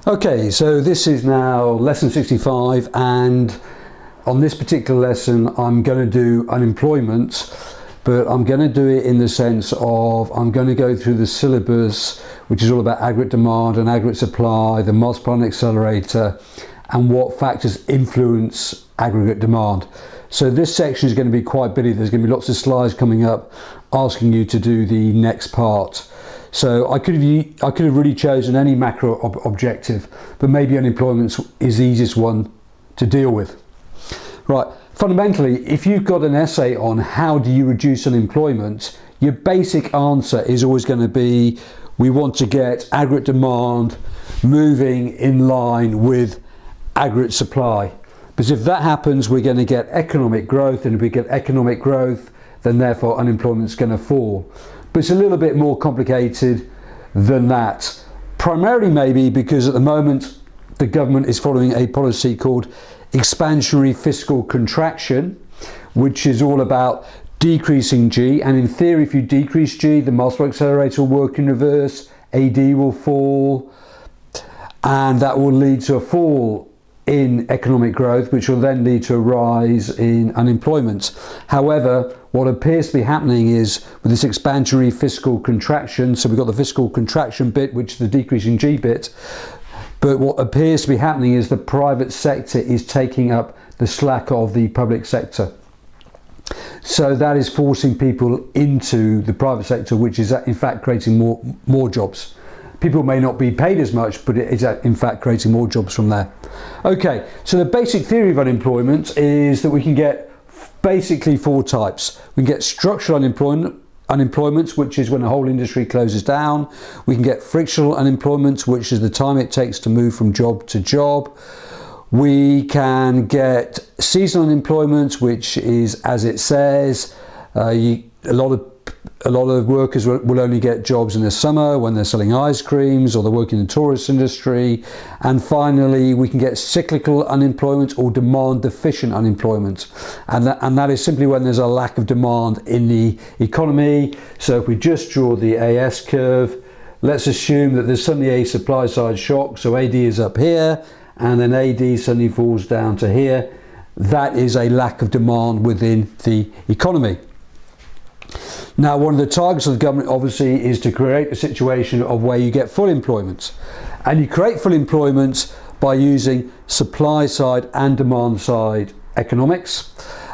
Okay, so this is now lesson 65, and on this particular lesson I'm going to do unemployment, but I'm going to do it in the sense of I'm going to go through the syllabus, which is all about aggregate demand and aggregate supply, the multiplier and accelerator, and what factors influence aggregate demand. So this section is going to be quite busy. There's going to be lots of slides coming up asking you to do the next part. So I could have really chosen any macro objective, but maybe unemployment is the easiest one to deal with. Right, fundamentally, if you've got an essay on how do you reduce unemployment, your basic answer is always going to be we want to get aggregate demand moving in line with aggregate supply. Because if that happens, we're going to get economic growth, and if we get economic growth, then therefore unemployment's going to fall. But it's a little bit more complicated than that. Primarily maybe because at the moment the government is following a policy called expansionary fiscal contraction, which is all about decreasing G, and in theory if you decrease G, the multiplier accelerator will work in reverse, AD will fall, and that will lead to a fall in economic growth, which will then lead to a rise in unemployment. However, what appears to be happening is with this expansionary fiscal contraction, so we've got the fiscal contraction bit, which is the decreasing G bit, but what appears to be happening is the private sector is taking up the slack of the public sector. So that is forcing people into the private sector, which is in fact creating more jobs. People may not be paid as much, but it is in fact creating more jobs from there. Okay, so the basic theory of unemployment is that we can get basically four types. We can get structural unemployment, which is when a whole industry closes down. We can get frictional unemployment, which is the time it takes to move from job to job. We can get seasonal unemployment, which is, as it says, a lot of workers will only get jobs in the summer when they're selling ice creams or they're working in the tourist industry. And finally, we can get cyclical unemployment or demand deficient unemployment. And that is simply when there's a lack of demand in the economy. So if we just draw the AS curve, let's assume that there's suddenly a supply side shock. So AD is up here and then AD suddenly falls down to here. That is a lack of demand within the economy. Now, one of the targets of the government obviously is to create a situation of where you get full employment, and you create full employment by using supply side and demand side economics.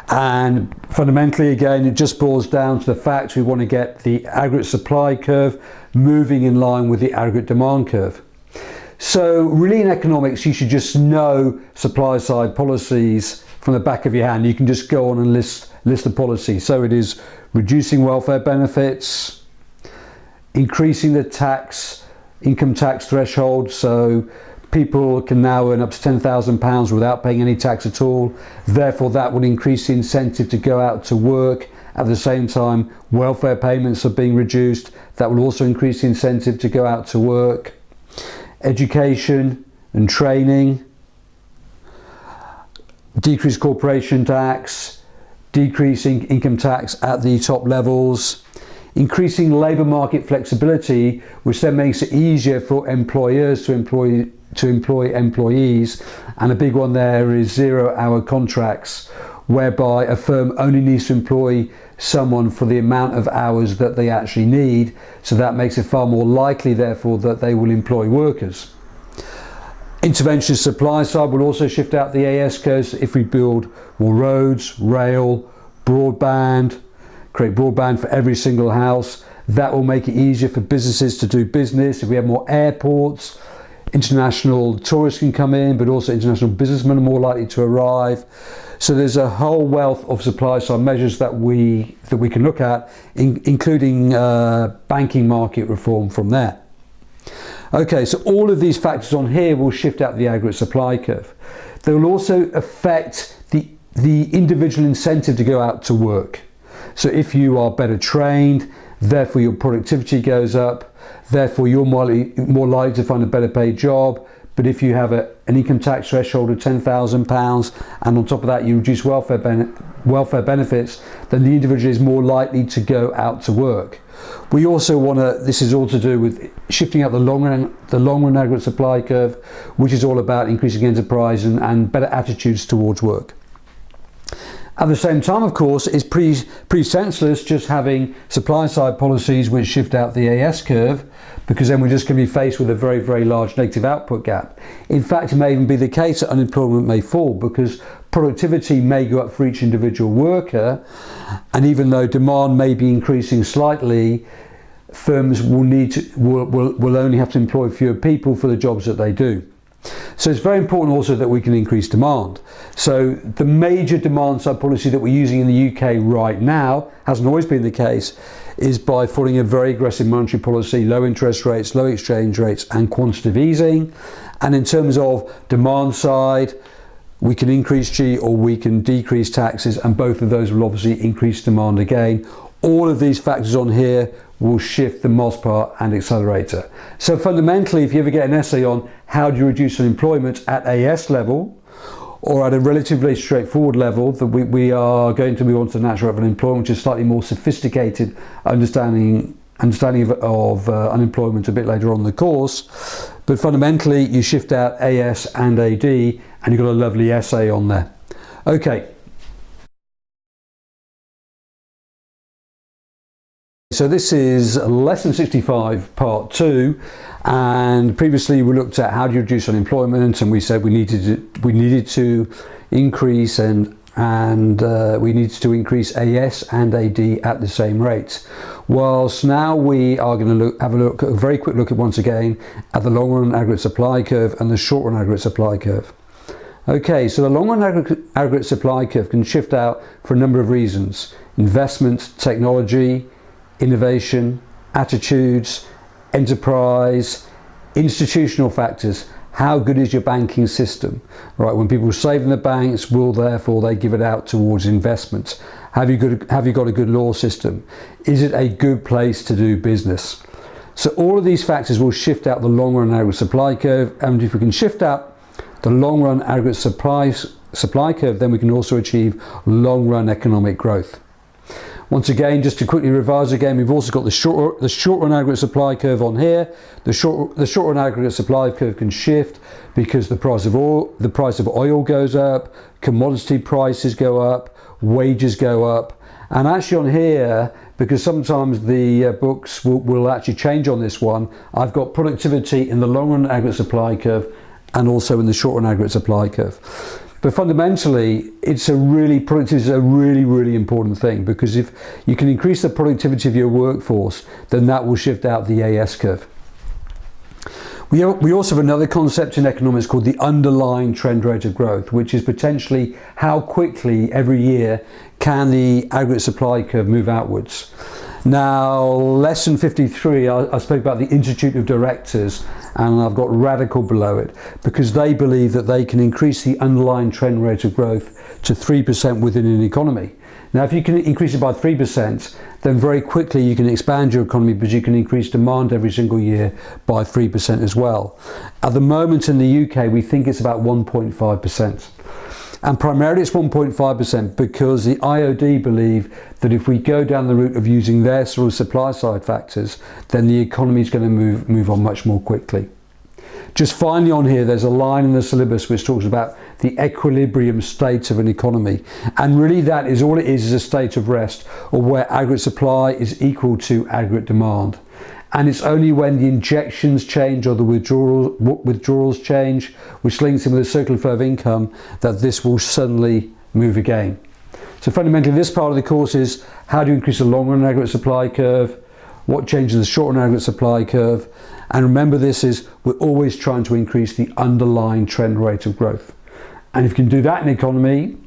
And fundamentally, again, it just boils down to the fact we want to get the aggregate supply curve moving in line with the aggregate demand curve. So really in economics, you should just know supply side policies from the back of your hand. You can just go on and list the policy. So it is reducing welfare benefits, increasing the income tax threshold, so people can now earn up to £10,000 without paying any tax at all. Therefore, that will increase the incentive to go out to work. At the same time, welfare payments are being reduced. That will also increase the incentive to go out to work. Education and training, decreased corporation tax, decreasing income tax at the top levels, increasing labour market flexibility, which then makes it easier for employers to employ employees. And a big one there is 0-hour contracts, whereby a firm only needs to employ someone for the amount of hours that they actually need. So that makes it far more likely, therefore, that they will employ workers. Intervention supply side will also shift out the AS curves if we build more roads, rail, broadband, create broadband for every single house. That will make it easier for businesses to do business. If we have more airports, international tourists can come in, but also international businessmen are more likely to arrive. So there's a whole wealth of supply side measures that we can look at, including banking market reform from there. Okay, so all of these factors on here will shift out the aggregate supply curve. They will also affect the individual incentive to go out to work. So if you are better trained, therefore your productivity goes up, therefore you're more likely to find a better paid job, but if you have an income tax threshold of £10,000 and on top of that you reduce welfare benefits, then the individual is more likely to go out to work. We also want to, this is all to do with shifting up the long run aggregate supply curve, which is all about increasing enterprise and better attitudes towards work. At the same time, of course, it's pretty senseless just having supply side policies which shift out the AS curve, because then we're just going to be faced with a very, very large negative output gap. In fact, it may even be the case that unemployment may fall because productivity may go up for each individual worker, and even though demand may be increasing slightly, firms will only have to employ fewer people for the jobs that they do. So it's very important also that we can increase demand. So the major demand side policy that we're using in the UK right now, hasn't always been the case, is by following a very aggressive monetary policy, low interest rates, low exchange rates and quantitative easing. And in terms of demand side, we can increase G or we can decrease taxes, and both of those will obviously increase demand again. All of these factors on here will shift the MOSPAR and accelerator. So fundamentally, if you ever get an essay on how do you reduce unemployment at AS level or at a relatively straightforward level, that we are going to move on to the natural rate of unemployment, which is slightly more sophisticated understanding of unemployment a bit later on in the course. But fundamentally, you shift out AS and AD and you've got a lovely essay on there. Okay. So this is lesson 65 part 2, and previously we looked at how do you reduce unemployment, and we said we needed to increase we needed to increase AS and AD at the same rate. Whilst now we are going to have a very quick look at once again at the long run aggregate supply curve and the short run aggregate supply curve. Okay, so the long run aggregate supply curve can shift out for a number of reasons: investment, technology, innovation, attitudes, enterprise, institutional factors. How good is your banking system? Right, when people save in the banks, will therefore they give it out towards investments? Have you got a good law system? Is it a good place to do business? So all of these factors will shift out the long run aggregate supply curve, and if we can shift out the long run aggregate supply curve, then we can also achieve long run economic growth. Once again, just to quickly revise again, we've also got the short run aggregate supply curve on here. The short run aggregate supply curve can shift because the price of oil goes up, commodity prices go up, wages go up, and actually on here, because sometimes the books will actually change on this one, I've got productivity in the long run aggregate supply curve and also in the short run aggregate supply curve. But fundamentally, productivity is a really, really important thing, because if you can increase the productivity of your workforce, then that will shift out the AS curve. We also have another concept in economics called the underlying trend rate of growth, which is potentially how quickly every year can the aggregate supply curve move outwards. Now, lesson 53, I spoke about the Institute of Directors, and I've got radical below it, because they believe that they can increase the underlying trend rate of growth to 3% within an economy. Now, if you can increase it by 3%, then very quickly you can expand your economy, because you can increase demand every single year by 3% as well. At the moment in the UK, we think it's about 1.5%. And primarily it's 1.5% because the IOD believe that if we go down the route of using their sort of supply side factors, then the economy is going to move on much more quickly. Just finally on here, there's a line in the syllabus which talks about the equilibrium state of an economy. And really that is all it is a state of rest, or where aggregate supply is equal to aggregate demand. And it's only when the injections change or the withdrawals change, which links in with the circular flow of income, that this will suddenly move again. So fundamentally, this part of the course is how do you increase the long run aggregate supply curve, what changes the short run aggregate supply curve, and remember this is we're always trying to increase the underlying trend rate of growth. And if you can do that in the economy,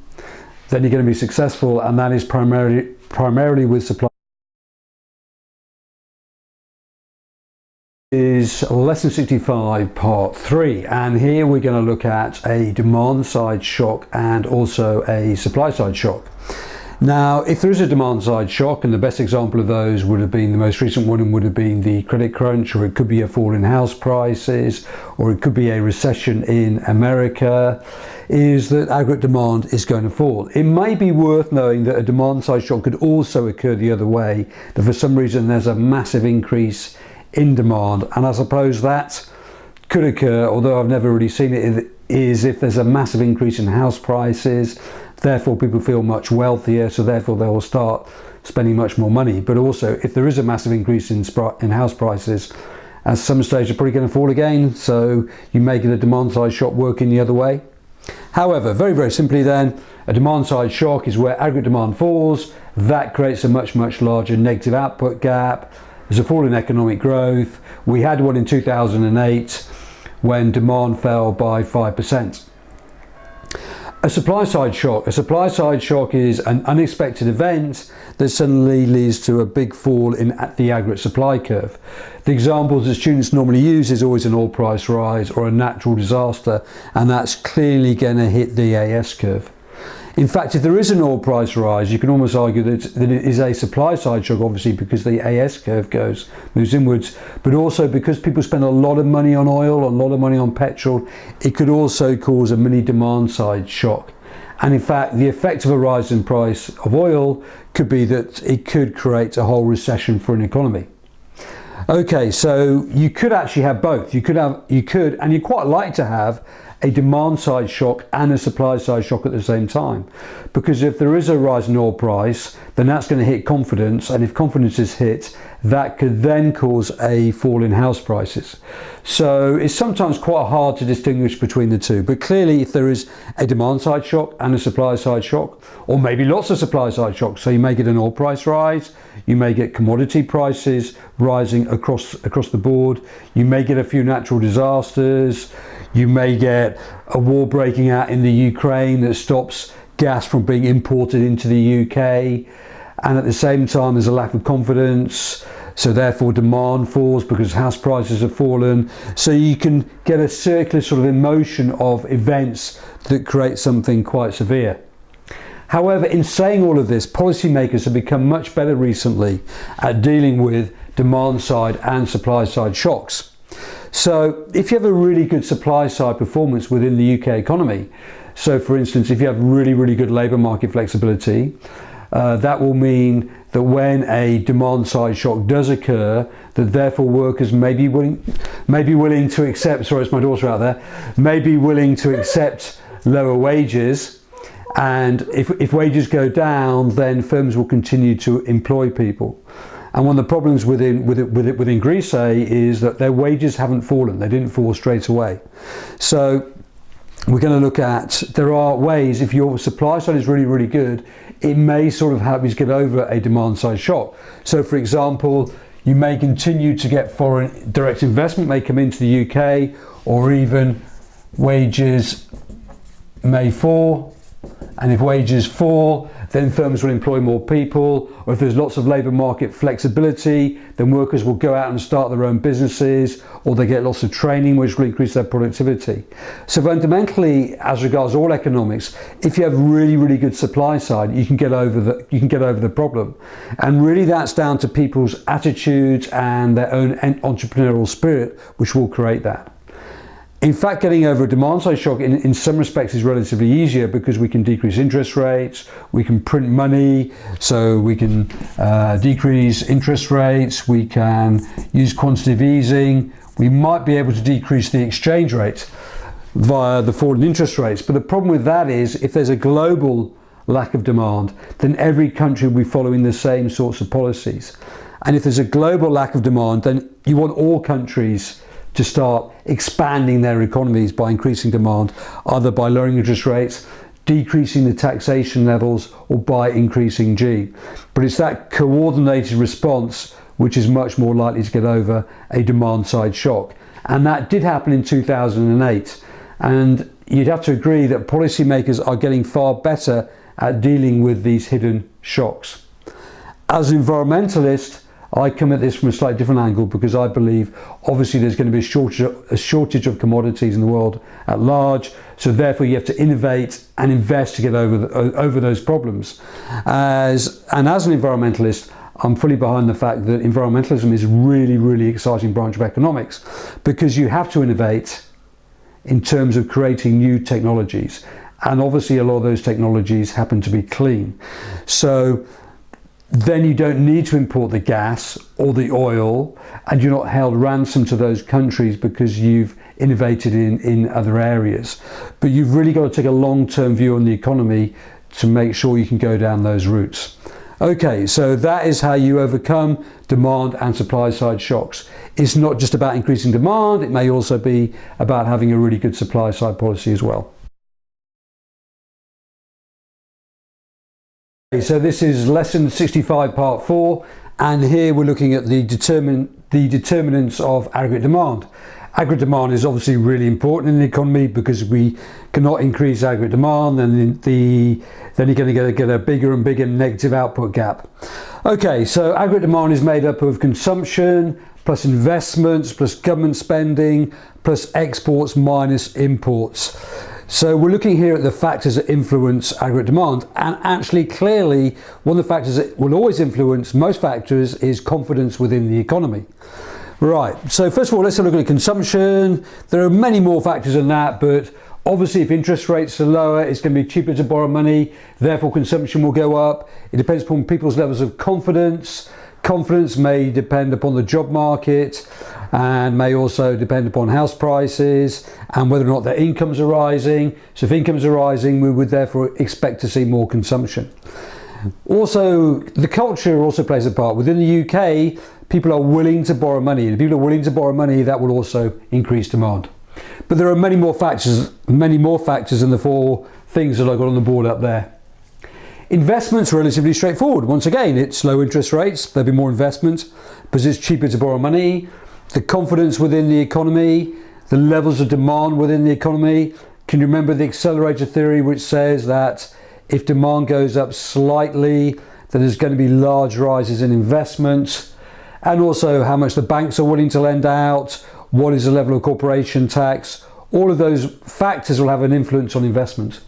then you're going to be successful, and that is primarily with supply. Is lesson 65 part 3, and here we're going to look at a demand side shock and also a supply side shock. Now, if there is a demand side shock, and the best example of those would have been, the most recent one would have been the credit crunch, or it could be a fall in house prices, or it could be a recession in America, is that aggregate demand is going to fall. It may be worth knowing that a demand side shock could also occur the other way, that for some reason there's a massive increase in demand, and I suppose that could occur, although I've never really seen it, is if there's a massive increase in house prices, therefore people feel much wealthier, so therefore they will start spending much more money. But also, if there is a massive increase in house prices, at some stage they're probably going to fall again, so you may get a demand side shock working the other way. However, very, very simply then, a demand side shock is where aggregate demand falls. That creates a much, much larger negative output gap. There's a fall in economic growth. We had one in 2008 when demand fell by 5%. A supply side shock. A supply side shock is an unexpected event that suddenly leads to a big fall in the aggregate supply curve. The examples that students normally use is always an oil price rise or a natural disaster, and that's clearly going to hit the AS curve. In fact, if there is an oil price rise, you can almost argue that it is a supply side shock, obviously because the AS curve moves inwards, but also because people spend a lot of money on oil, a lot of money on petrol, it could also cause a mini demand side shock. And in fact, the effect of a rise in price of oil could be that it could create a whole recession for an economy. Okay, so you could actually have both. You could, and you'd quite like to have a demand side shock and a supply side shock at the same time, because if there is a rise in oil price, then that's going to hit confidence, and if confidence is hit, that could then cause a fall in house prices. So it's sometimes quite hard to distinguish between the two, but clearly if there is a demand side shock and a supply side shock, or maybe lots of supply side shocks, so you may get an oil price rise, you may get commodity prices rising across the board, you may get a few natural disasters, you may get a war breaking out in the Ukraine that stops gas from being imported into the UK, and at the same time there's a lack of confidence, so therefore demand falls because house prices have fallen. So you can get a circular sort of emotion of events that create something quite severe. However, in saying all of this, policymakers have become much better recently at dealing with demand side and supply side shocks. So if you have a really good supply side performance within the UK economy, so for instance, if you have really, really good labour market flexibility, that will mean that when a demand side shock does occur, that therefore workers may be willing to accept, sorry, it's my daughter out there, may be willing to accept lower wages. And if wages go down, then firms will continue to employ people. And one of the problems within Greece, say, is that their wages haven't fallen. They didn't fall straight away. So we're going to look at, there are ways, if your supply side is really, really good, it may sort of help you get over a demand side shock. So for example, you may continue to get foreign direct investment may come into the UK, or even wages may fall. And if wages fall, then firms will employ more people, or if there's lots of labour market flexibility, then workers will go out and start their own businesses, or they get lots of training which will increase their productivity. So fundamentally, as regards all economics, if you have really, really good supply side, you can get over the problem. And really that's down to people's attitudes and their own entrepreneurial spirit, which will create that. In fact, getting over a demand side shock in some respects is relatively easier, because we can decrease interest rates, we can print money, so we can decrease interest rates, we can use quantitative easing, we might be able to decrease the exchange rate via the fall in interest rates. But the problem with that is, if there's a global lack of demand, then every country will be following the same sorts of policies. And if there's a global lack of demand, then you want all countries to start expanding their economies by increasing demand, either by lowering interest rates, decreasing the taxation levels, or by increasing G. But it's that coordinated response which is much more likely to get over a demand side shock. And that did happen in 2008. And you'd have to agree that policymakers are getting far better at dealing with these hidden shocks. As an environmentalist, I come at this from a slightly different angle because I believe obviously there's going to be a shortage of commodities in the world at large, so therefore you have to innovate and invest to get over those problems. And as an environmentalist, I'm fully behind the fact that environmentalism is a really, really exciting branch of economics, because you have to innovate in terms of creating new technologies, and obviously a lot of those technologies happen to be clean. So then you don't need to import the gas or the oil, and you're not held ransom to those countries because you've innovated in other areas. But you've really got to take a long-term view on the economy to make sure you can go down those routes. Okay, so that is how you overcome demand and supply side shocks. It's not just about increasing demand, it may also be about having a really good supply side policy as well. Okay, so this is lesson 65 part 4, and here we're looking at the determinants of aggregate demand. Aggregate demand is obviously really important in the economy, because we cannot increase aggregate demand, then you're going to get a bigger and bigger negative output gap. Okay, so aggregate demand is made up of consumption plus investments plus government spending plus exports minus imports. So we're looking here at the factors that influence aggregate demand, and actually clearly one of the factors that will always influence most factors is confidence within the economy. Right, so first of all, let's look at consumption. There are many more factors than that, but obviously if interest rates are lower, it's going to be cheaper to borrow money, therefore consumption will go up. It depends upon people's levels of confidence. Confidence may depend upon the job market, and may also depend upon house prices and whether or not their incomes are rising. So if incomes are rising, we would therefore expect to see more consumption. Also, the culture also plays a part. Within the UK, people are willing to borrow money, and if people are willing to borrow money, that will also increase demand. But there are many more factors than the 4 things that I've got on the board up there. Investments are relatively straightforward. Once again, it's low interest rates, there'll be more investment because it's cheaper to borrow money. The confidence within the economy, the levels of demand within the economy. Can you remember the accelerator theory, which says that if demand goes up slightly, then there's going to be large rises in investment, and also how much the banks are willing to lend out, what is the level of corporation tax. All of those factors will have an influence on investment.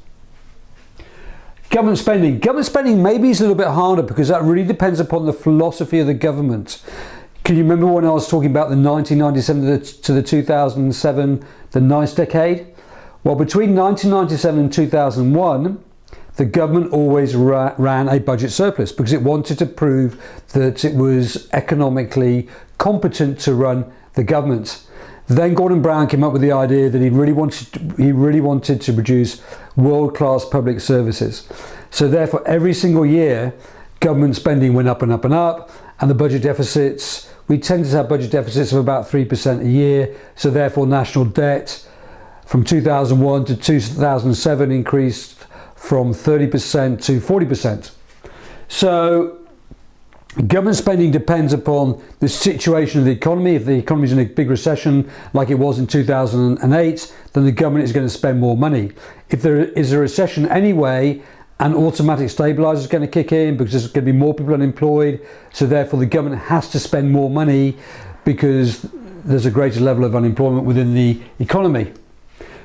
Government spending. Government spending maybe is a little bit harder because that really depends upon the philosophy of the government. Can you remember when I was talking about the 1997 to the 2007, the nice decade? Well, between 1997 and 2001, the government always ran a budget surplus because it wanted to prove that it was economically competent to run the government. Then Gordon Brown came up with the idea that he really wanted to produce world-class public services. So therefore, every single year, government spending went up and up and up, and the budget deficits, we tend to have budget deficits of about 3% a year. So therefore, national debt from 2001 to 2007 increased from 30% to 40%. So government spending depends upon the situation of the economy. If the economy is in a big recession like it was in 2008, then the government is going to spend more money. If there is a recession anyway, an automatic stabiliser is going to kick in because there's going to be more people unemployed. So therefore the government has to spend more money because there's a greater level of unemployment within the economy.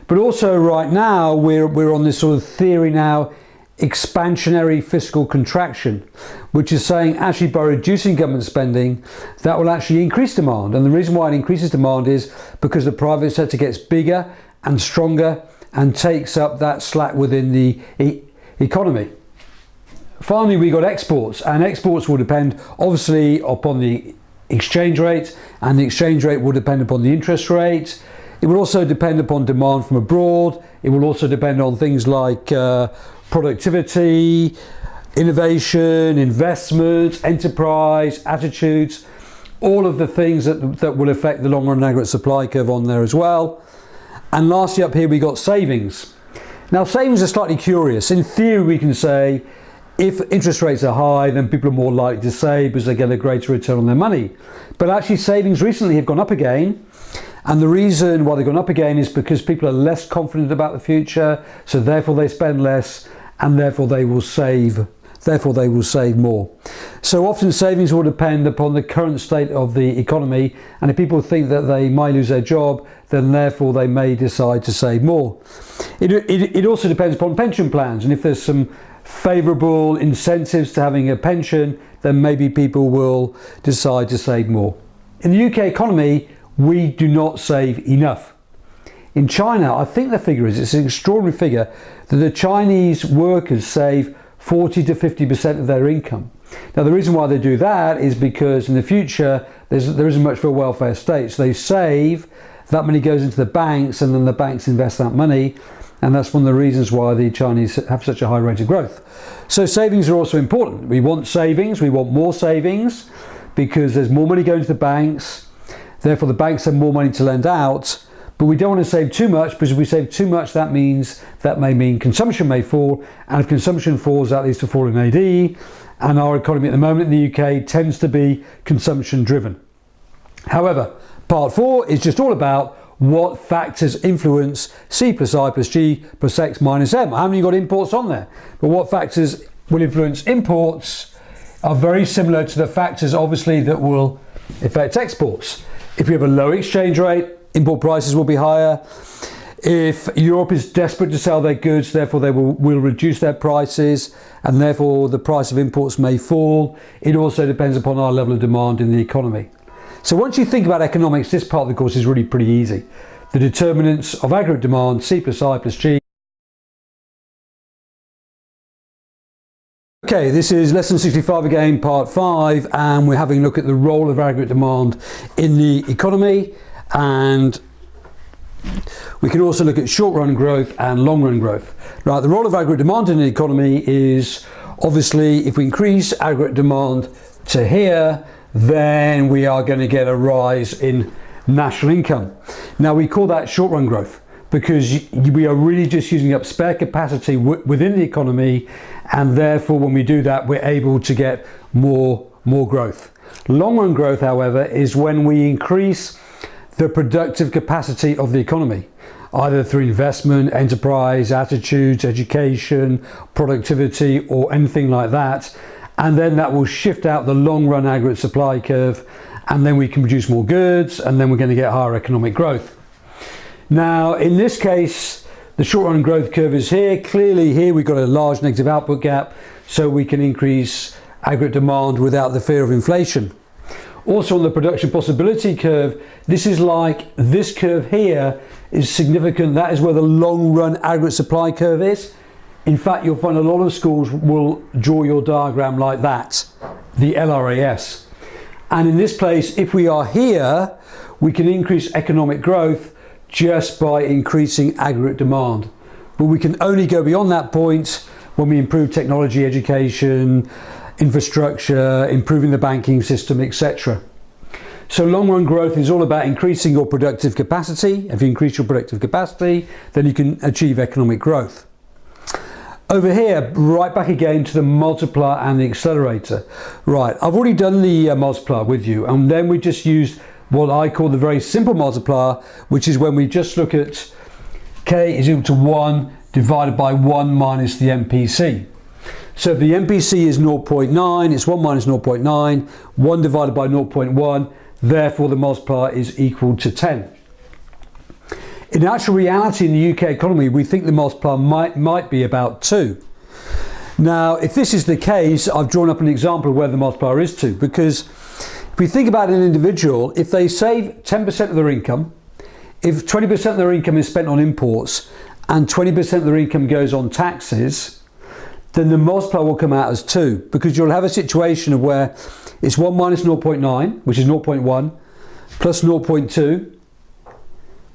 But also right now we're on this sort of theory now, expansionary fiscal contraction, which is saying actually by reducing government spending, that will actually increase demand. And the reason why it increases demand is because the private sector gets bigger and stronger and takes up that slack within the economy. Finally, we got exports, and exports will depend obviously upon the exchange rate, and the exchange rate will depend upon the interest rate. It will also depend upon demand from abroad. It will also depend on things like productivity, innovation, investment, enterprise, attitudes, all of the things that will affect the long run aggregate supply curve on there as well. And lastly up here we got savings. Now savings are slightly curious. In theory we can say if interest rates are high, then people are more likely to save because they get a greater return on their money. But actually savings recently have gone up again. And the reason why they've gone up again is because people are less confident about the future, so therefore they spend less, and therefore they will save therefore they will save more. So often savings will depend upon the current state of the economy, and if people think that they might lose their job, then therefore they may decide to save more. It also depends upon pension plans, and if there's some favourable incentives to having a pension, then maybe people will decide to save more. In the UK economy, we do not save enough. In China, I think the figure is, it's an extraordinary figure, that the Chinese workers save 40 to 50% of their income. Now the reason why they do that is because in the future there isn't much for a welfare state, so they save, that money goes into the banks, and then the banks invest that money, and that's one of the reasons why the Chinese have such a high rate of growth. So savings are also important. We want savings, we want more savings, because there's more money going to the banks, therefore the banks have more money to lend out. But we don't want to save too much, because if we save too much, that may mean consumption may fall, and if consumption falls, that leads to fall in AD, and our economy at the moment in the UK tends to be consumption driven. However, part 4 is just all about what factors influence C plus I plus G plus X minus M. I haven't even got imports on there, but what factors will influence imports are very similar to the factors obviously that will affect exports. If we have a low exchange rate, import prices will be higher. If Europe is desperate to sell their goods, therefore they will reduce their prices, and therefore the price of imports may fall. It also depends upon our level of demand in the economy. So once you think about economics, this part of the course is really pretty easy. The determinants of aggregate demand, C plus I plus G. Okay, this is lesson 65 again, part 5, and we're having a look at the role of aggregate demand in the economy, and we can also look at short-run growth and long-run growth. Right, the role of aggregate demand in the economy is obviously if we increase aggregate demand to here, then we are going to get a rise in national income. Now we call that short-run growth because we are really just using up spare capacity within the economy, and therefore when we do that we're able to get more growth. Long-run growth, however, is when we increase the productive capacity of the economy, either through investment, enterprise, attitudes, education, productivity, or anything like that, and then that will shift out the long-run aggregate supply curve, and then we can produce more goods, and then we're going to get higher economic growth. Now in this case the short-run growth curve is here. Clearly here we've got a large negative output gap, so we can increase aggregate demand without the fear of inflation. Also on the production possibility curve, this is like this curve here is significant. That is where the long run aggregate supply curve is. In fact, you'll find a lot of schools will draw your diagram like that, the LRAS. And in this place, if we are here, we can increase economic growth just by increasing aggregate demand. But we can only go beyond that point when we improve technology, education, infrastructure, improving the banking system, etc. So long run growth is all about increasing your productive capacity. If you increase your productive capacity, then you can achieve economic growth. Over here, right back again to the multiplier and the accelerator. Right, I've already done the multiplier with you, and then we just used what I call the very simple multiplier, which is when we just look at K is equal to 1 divided by 1 minus the MPC. So if the MPC is 0.9, it's 1 minus 0.9, 1 divided by 0.1, therefore the multiplier is equal to 10. In actual reality in the UK economy, we think the multiplier might be about 2. Now, if this is the case, I've drawn up an example of where the multiplier is 2, because if we think about an individual, if they save 10% of their income, if 20% of their income is spent on imports and 20% of their income goes on taxes, then the multiplier will come out as 2, because you'll have a situation of where it's 1 minus 0.9, which is 0.1, plus 0.2,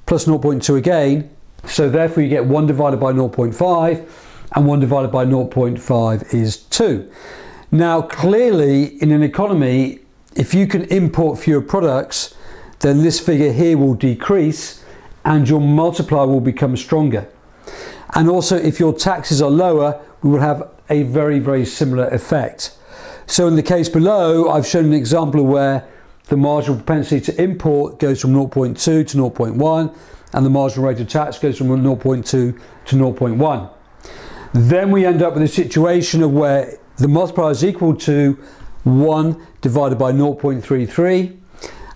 plus 0.2 again, so therefore you get 1 divided by 0.5, and 1 divided by 0.5 is 2. Now clearly in an economy, if you can import fewer products, then this figure here will decrease and your multiplier will become stronger. And also if your taxes are lower, we will have a very similar effect. So in the case below, I've shown an example where the marginal propensity to import goes from 0.2 to 0.1, and the marginal rate of tax goes from 0.2 to 0.1. Then we end up with a situation of where the multiplier is equal to 1 divided by 0.33,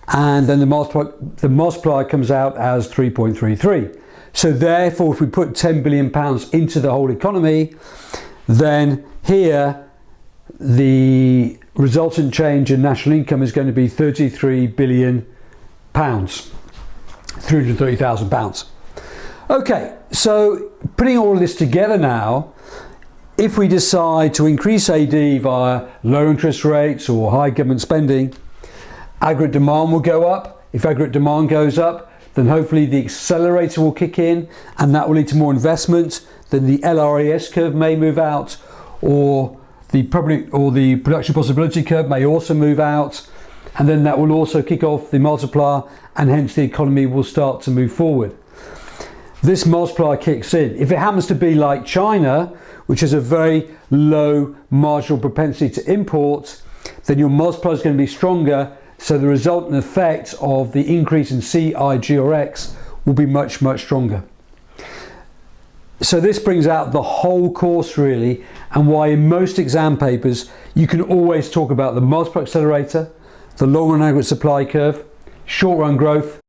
and then the multiplier comes out as 3.33. So therefore, if we put £10 billion into the whole economy, then here the resultant change in national income is going to be £33 billion, £330,000. Okay, so putting all of this together now, if we decide to increase AD via low interest rates or high government spending, aggregate demand will go up. If aggregate demand goes up, then hopefully the accelerator will kick in, and that will lead to more investment. Then the LRAS curve may move out, or the production possibility curve may also move out, and then that will also kick off the multiplier, and hence the economy will start to move forward. This multiplier kicks in. If it happens to be like China, which has a very low marginal propensity to import, then your multiplier is going to be stronger, so the resultant effect of the increase in C, I, G or X will be much, much stronger. So this brings out the whole course really, and why in most exam papers you can always talk about the multiplier accelerator, the long run aggregate supply curve, short run growth,